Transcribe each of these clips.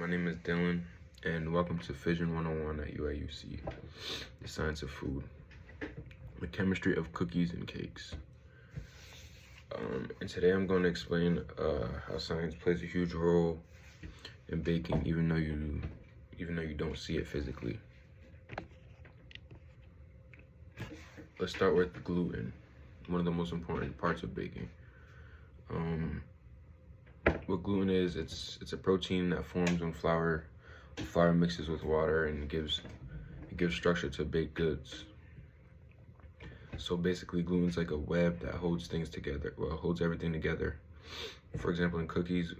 name is Dylan, and welcome to Fission 101 at UIUC, the science of food, the chemistry of cookies and cakes. And today I'm going to explain how science plays a huge role in baking, even though you don't see it physically. Let's start with gluten, one of the most important parts of baking. What gluten is, it's a protein that forms when flour mixes with water and it gives structure to baked goods. So basically, gluten's like a web that holds things together. Well, holds everything together. For example, in cookies,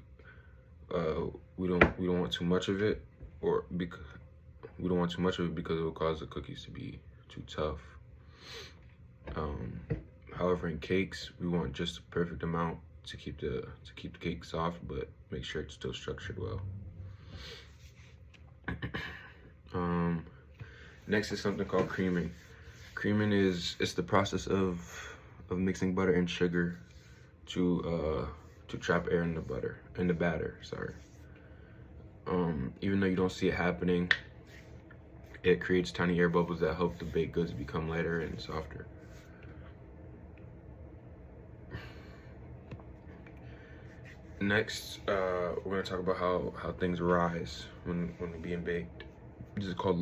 we don't want too much of it, because it will cause the cookies to be too tough. However, in cakes, we want just the perfect amount to keep the cake soft, but make sure it's still structured well. Next is something called creaming. Creaming it's the process of mixing butter and sugar to trap air in the batter. Sorry. Even though you don't see it happening, it creates tiny air bubbles that help the baked goods become lighter and softer. Next, we're going to talk about how things rise when they're being baked. This is called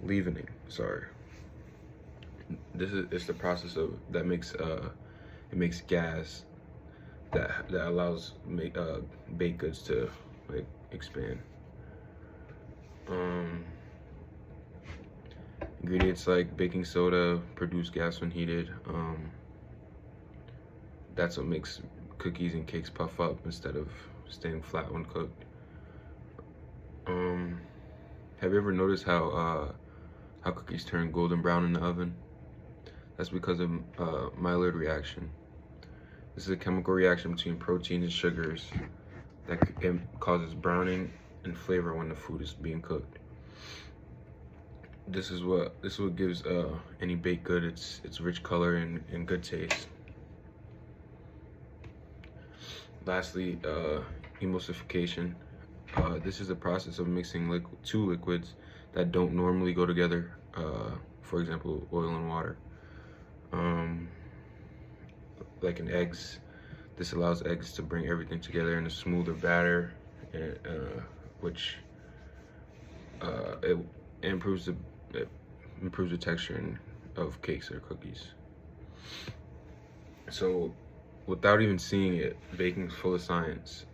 leavening. Sorry. It's the process that makes gas that allows baked goods to expand. Ingredients like baking soda produce gas when heated. That's what makes cookies and cakes puff up instead of staying flat when cooked. Have you ever noticed how cookies turn golden brown in the oven? That's because of Maillard reaction. This is a chemical reaction between proteins and sugars that causes browning and flavor when the food is being cooked. This is what gives any baked good its rich color and good taste. Lastly, emulsification. This is a process of mixing two liquids that don't normally go together. For example, oil and water. Like in eggs, this allows eggs to bring everything together in a smoother batter, which it improves the texture of cakes or cookies. So, without even seeing it, baking is full of science.